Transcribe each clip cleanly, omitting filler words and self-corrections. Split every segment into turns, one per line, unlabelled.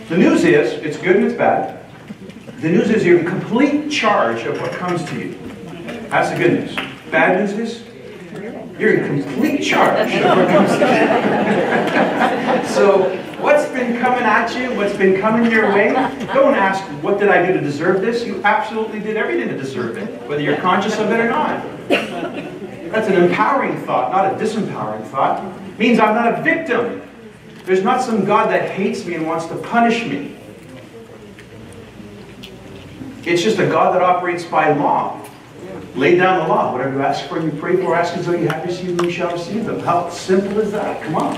The news is, it's good and it's bad. The news is you're in complete charge of what comes to you. That's the good news. Bad news is, you're in complete charge of what comes to you. So, what's been coming at you, what's been coming your way, don't ask, what did I do to deserve this? You absolutely did everything to deserve it, whether you're conscious of it or not. That's an empowering thought, not a disempowering thought. It means I'm not a victim. There's not some God that hates me and wants to punish me. It's just a God that operates by law. Lay down the law. Whatever you ask for and you pray for, ask as though you have received, and you shall receive them. How simple is that? Come on.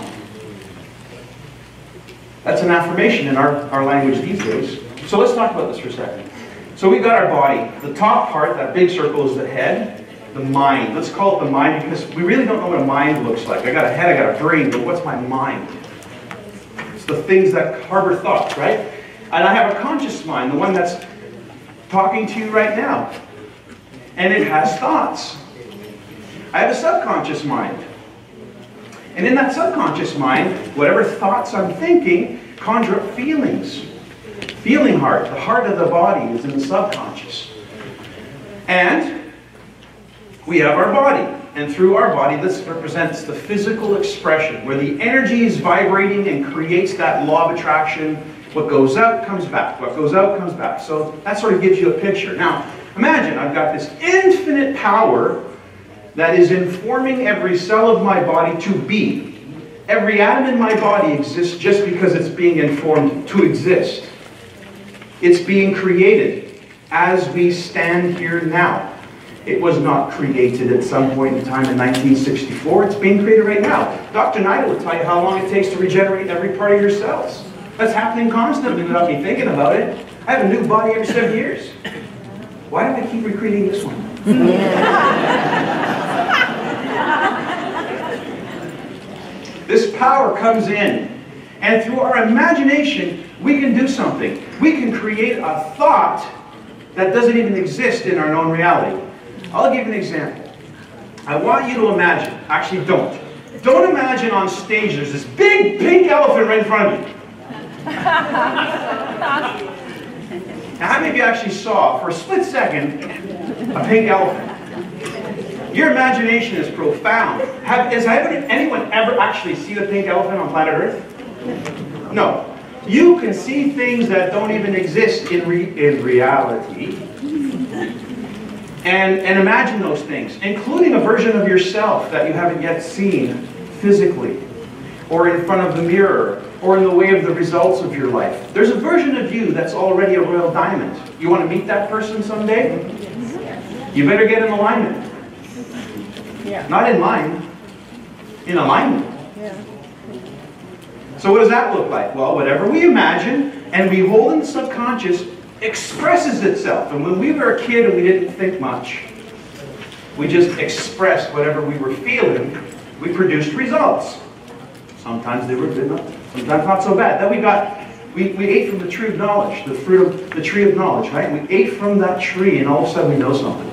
That's an affirmation in our language these days. So let's talk about this for a second. So we've got our body. The top part, that big circle, is the head. The mind. Let's call it the mind because we really don't know what a mind looks like. I got a head, I got a brain, but what's my mind? It's the things that harbor thoughts, right? And I have a conscious mind, the one that's talking to you right now. And it has thoughts. I have a subconscious mind. And in that subconscious mind, whatever thoughts I'm thinking conjure up feelings. Feeling heart. The heart of the body is in the subconscious. And we have our body. And through our body, this represents the physical expression, where the energy is vibrating and creates that law of attraction. What goes out comes back. What goes out comes back. So that sort of gives you a picture. Now, imagine I've got this infinite power that is informing every cell of my body to be. Every atom in my body exists just because it's being informed to exist. It's being created as we stand here now. It was not created at some point in time in 1964. It's being created right now. Dr. Naida will tell you how long it takes to regenerate every part of your cells. That's happening constantly without me thinking about it. I have a new body every 7 years. Why do I keep recreating this one? This power comes in, and through our imagination, we can do something. We can create a thought that doesn't even exist in our known reality. I'll give you an example. I want you to imagine, actually don't imagine on stage there's this big pink elephant right in front of you. Now, how many of you actually saw, for a split second, a pink elephant? Your imagination is profound. Has anyone ever actually seen a pink elephant on planet Earth? No. You can see things that don't even exist in reality. And imagine those things, including a version of yourself that you haven't yet seen physically, or in front of the mirror, or in the way of the results of your life. There's a version of you that's already a royal diamond. You want to meet that person someday? You better get in alignment.
Yeah.
Not in line, in alignment.
Yeah.
So what does that look like? Well, whatever we imagine and we hold in the subconscious expresses itself. And when we were a kid and we didn't think much, we just expressed whatever we were feeling, we produced results. Sometimes they were good, sometimes not so bad. Then we ate from the tree of knowledge, the fruit of the tree of knowledge, right? We ate from that tree and all of a sudden we know something.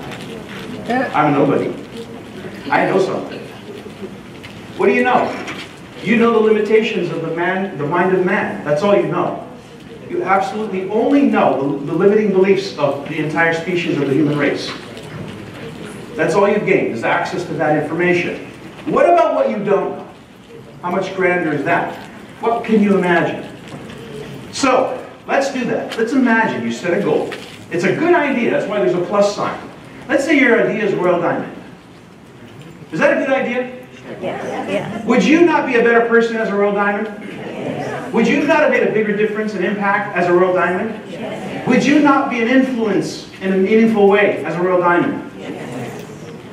I'm a nobody. I know something. What do you know? You know the limitations of the mind of man. That's all you know. You absolutely only know the limiting beliefs of the entire species of the human race. That's all you've gained, is access to that information. What about what you don't know? How much grander is that? What can you imagine? So, let's do that. Let's imagine you set a goal. It's a good idea. That's why there's a plus sign. Let's say your idea is Royal Diamond. Is that a good idea?
Yes.
Would you not be a better person as a Royal Diamond?
Yes.
Would you not have made a bigger difference and impact as a Royal Diamond?
Yes.
Would you not be an influence in a meaningful way as a Royal Diamond?
Yes.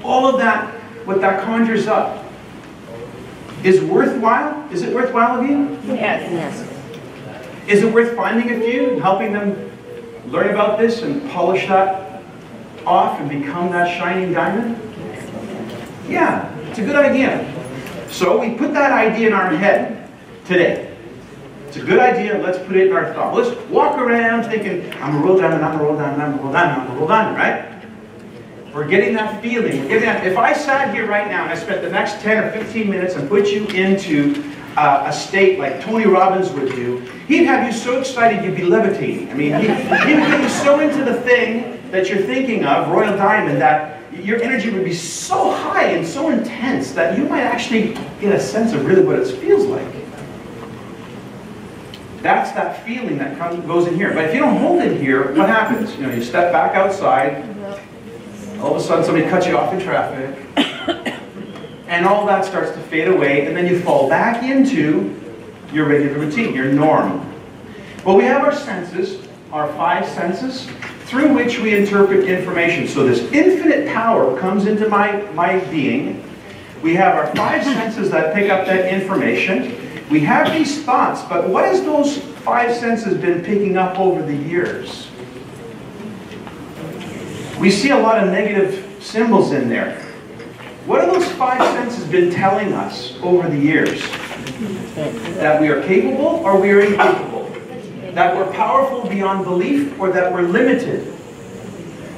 All of that, what that conjures up, is worthwhile? Is it worthwhile of you?
Yes. Yes.
Is it worth finding a few and helping them learn about this and polish that off and become that shining diamond? Yeah, it's a good idea. So we put that idea in our head today. It's a good idea, let's put it in our thought. Let's walk around thinking, I'm a Royal Diamond, I'm a Royal Diamond, I'm a Royal Diamond, I'm a Royal Diamond, right? We're getting that feeling. We're getting that. If I sat here right now and I spent the next 10 or 15 minutes and put you into a state like Tony Robbins would do, He'd have you so excited you'd be levitating. I mean, he would get you so into the thing that you're thinking of, Royal Diamond, that your energy would be so high and so intense that you might actually get a sense of really what it feels like. That's that feeling that goes in here. But if you don't hold it here, what happens? You know, you step back outside, all of a sudden somebody cuts you off in traffic, and all that starts to fade away, and then you fall back into your regular routine, your norm. Well, we have our senses, our 5 senses, through which we interpret information. So this infinite power comes into my being. We have our 5 senses that pick up that information. We have these thoughts, but what has those 5 senses been picking up over the years? We see a lot of negative symbols in there. What have those 5 senses been telling us over the years? That we are capable or we are incapable? That we're powerful beyond belief or that we're limited?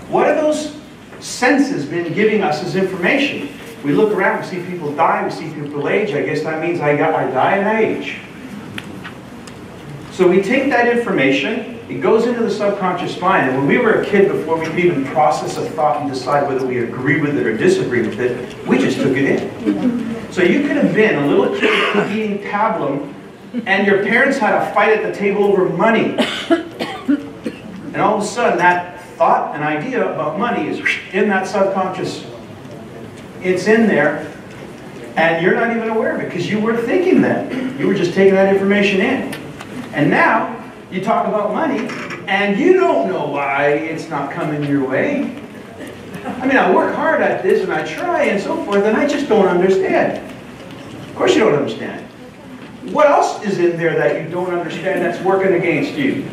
What have those senses been giving us as information? We look around, we see people die, we see people age. I guess that means I die and I age. So we take that information, it goes into the subconscious mind, and when we were a kid, before we could even process a thought and decide whether we agree with it or disagree with it, we just took it in. So you could have been a little kid eating tablum, and your parents had a fight at the table over money. And all of a sudden, that thought and idea about money is in that subconscious. It's in there, and you're not even aware of it because you weren't thinking that. You were just taking that information in. And now, you talk about money, and you don't know why it's not coming your way. I mean, I work hard at this, and I try, and so forth, and I just don't understand. Of course you don't understand. What else is in there that you don't understand that's working against you?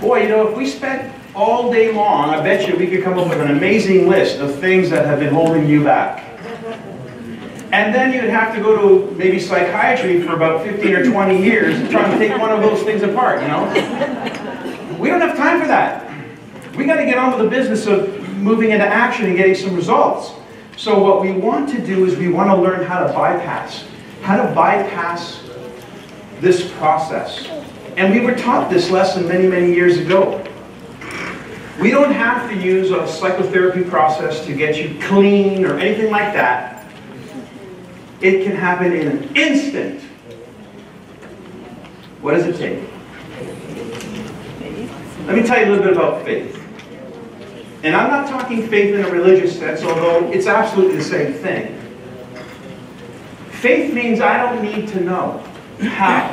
Boy, you know, if we spent all day long, I bet you we could come up with an amazing list of things that have been holding you back. And then you'd have to go to maybe psychiatry for about 15 or 20 years and try to take one of those things apart, you know? We don't have time for that. We got to get on with the business of moving into action and getting some results. So what we want to do is we want to learn how to bypass this process. And we were taught this lesson many, many years ago. We don't have to use a psychotherapy process to get you clean or anything like that. It can happen in an instant. What does it take? Let me tell you a little bit about faith. And I'm not talking faith in a religious sense, although it's absolutely the same thing. Faith means I don't need to know how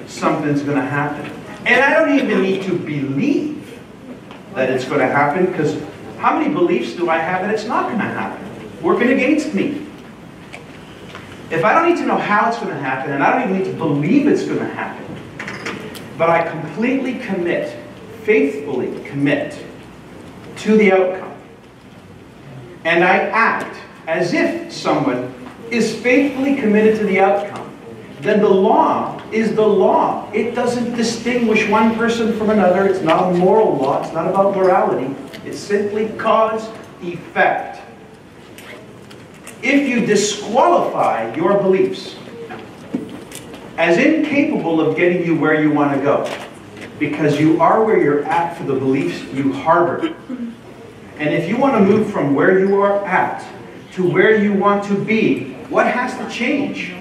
something's going to happen. And I don't even need to believe that it's going to happen, because how many beliefs do I have that it's not going to happen? Working against me. If I don't need to know how it's going to happen, and I don't even need to believe it's going to happen, but I completely commit, faithfully commit to the outcome, and I act as if someone is faithfully committed to the outcome, then the law is the law. It doesn't distinguish one person from another. It's not a moral law. It's not about morality. It's simply cause, effect. If you disqualify your beliefs as incapable of getting you where you want to go, because you are where you're at for the beliefs you harbor, and if you want to move from where you are at to where you want to be, what has to change?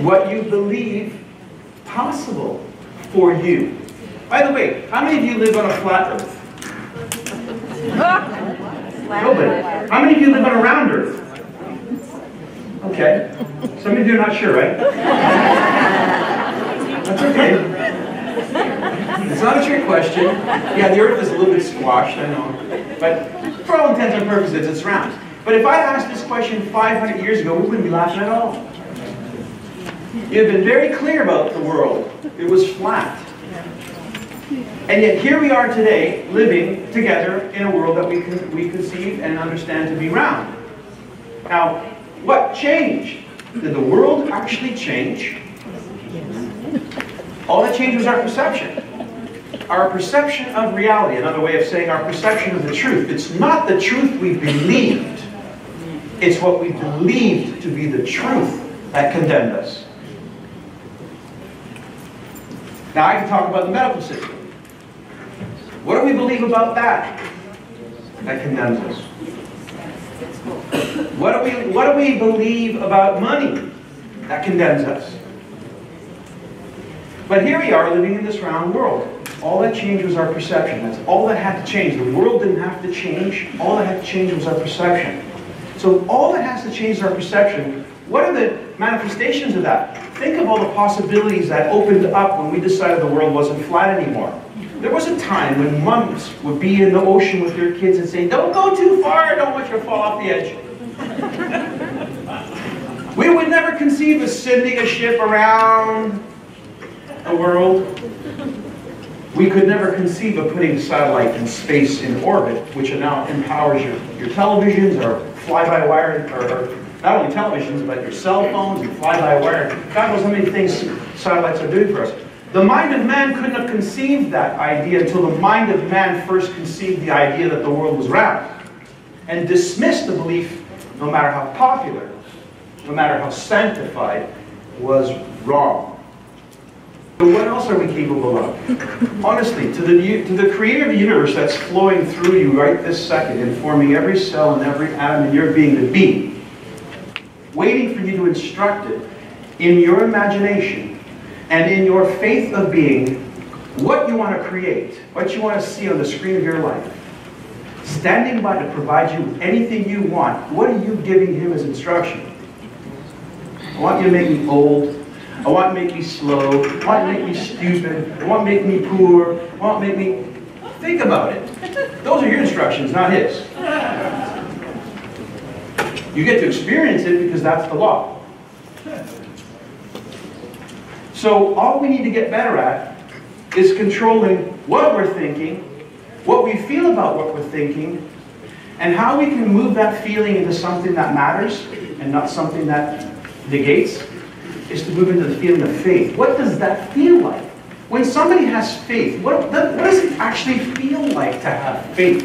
What you believe possible for you. By the way, how many of you live on a flat earth? Nobody. How many of you live on a round earth? Okay. Some of you are not sure, right? That's okay. It's not a trick question. Yeah, the earth is a little bit squashed, I know. But for all intents and purposes, it's round. But if I asked this question 500 years ago, we wouldn't be laughing at all. You've been very clear about the world. It was flat. And yet here we are today, living together in a world that we conceive and understand to be round. Now, what changed? Did the world actually change? All that changed was our perception. Our perception of reality. Another way of saying our perception of the truth. It's not the truth we believed. It's what we believed to be the truth that condemned us. Now I can talk about the medical system. What do we believe about that? That condemns us. What do we believe about money? That condemns us. But here we are living in this round world. All that changed was our perception. That's all that had to change. The world didn't have to change. All that had to change was our perception. So all that has to change is our perception. What are the manifestations of that? Think of all the possibilities that opened up when we decided the world wasn't flat anymore. There was a time when moms would be in the ocean with their kids and say, don't go too far, don't want you to fall off the edge. We would never conceive of sending a ship around the world. We could never conceive of putting a satellite in space in orbit, which now empowers your televisions or fly-by-wire, or not only televisions, but your cell phones and fly-by-wire. God knows how many things satellites are doing for us. The mind of man couldn't have conceived that idea until the mind of man first conceived the idea that the world was round, and dismissed the belief, no matter how popular, no matter how sanctified, was wrong. So what else are we capable of? Honestly, to the creator of the universe that's flowing through you right this second, informing every cell and every atom in your being to be, waiting for you to instruct it in your imagination and in your faith of being what you want to create, what you want to see on the screen of your life, standing by to provide you with anything you want. What are you giving him as instruction? I want you to make me old. I want to make me slow. I want to make me stupid. I want to make me poor. I want to make me... Think about it. Those are your instructions, not his. You get to experience it because that's the law. So all we need to get better at is controlling what we're thinking, what we feel about what we're thinking, and how we can move that feeling into something that matters and not something that negates, is to move into the feeling of faith. What does that feel like? When somebody has faith, what does it actually feel like to have faith?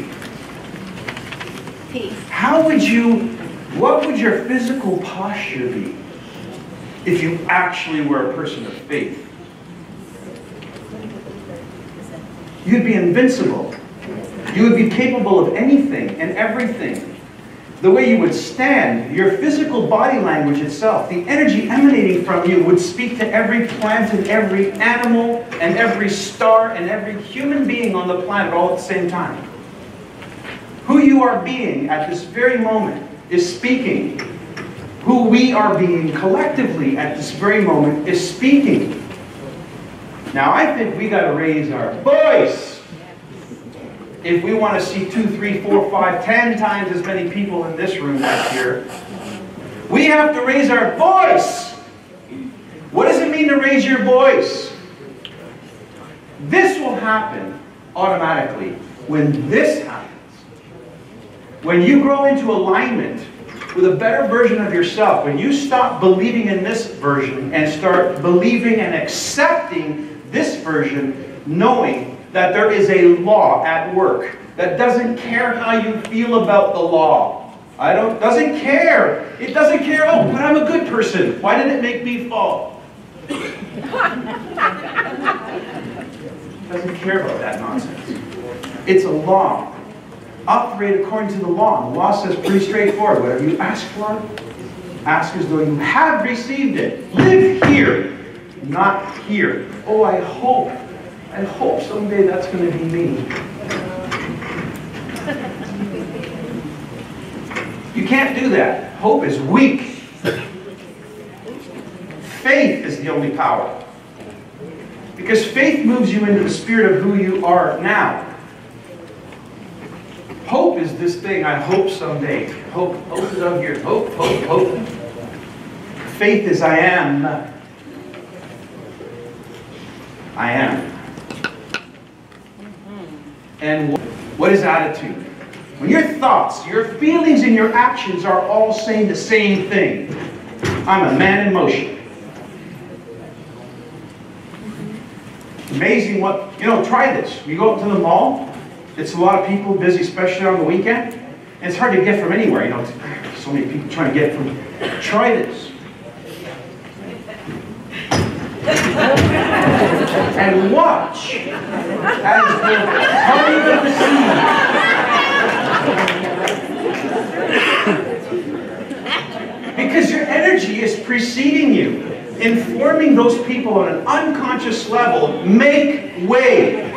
Peace.
What would your physical posture be if you actually were a person of faith? You'd be invincible. You would be capable of anything and everything. The way you would stand, your physical body language itself, the energy emanating from you would speak to every plant and every animal and every star and every human being on the planet all at the same time. Who you are being at this very moment is speaking. Who we are being collectively at this very moment is speaking. Now I think we got to raise our voice if we want to see 2, 3, 4, 5, 10 times as many people in this room next year. We have to raise our voice. What does it mean to raise your voice? This will happen automatically when this happens. When you grow into alignment with a better version of yourself, when you stop believing in this version and start believing and accepting this version, knowing that there is a law at work that doesn't care how you feel about the law. Doesn't care. It doesn't care, oh, but I'm a good person. Why did it make me fall? Doesn't care about that nonsense. It's a law. Operate according to the law. The law says pretty straightforward. Whatever you ask for, ask as though you have received it. Live here, not here. Oh, I hope someday that's going to be me. You can't do that. Hope is weak. Faith is the only power. Because faith moves you into the spirit of who you are now. Hope is this thing, I hope someday. Hope is out here. Hope. Faith is I am. I am. And what is attitude? When your thoughts, your feelings, and your actions are all saying the same thing. I'm a man in motion. Amazing what, try this. You go up to the mall, it's a lot of people busy, especially on the weekend. And it's hard to get from anywhere, so many people trying to get from. Try this. and watch as the parting of the sea. Because your energy is preceding you, informing those people on an unconscious level, make way.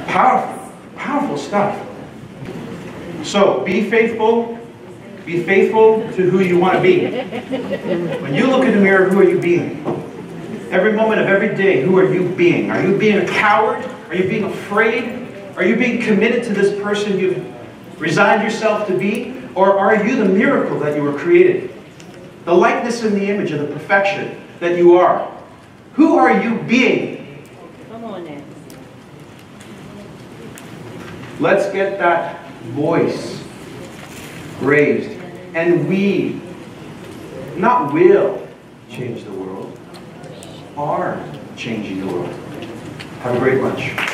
Powerful, powerful stuff. So, be faithful. Be faithful to who you want to be. When you look in the mirror, who are you being? Every moment of every day, who are you being? Are you being a coward? Are you being afraid? Are you being committed to this person you've resigned yourself to be? Or are you the miracle that you were created? The likeness and the image of the perfection that you are. Who are you being?
Come on now.
Let's get that voice raised. And we, not will, change the world, are changing the world. Have a great lunch.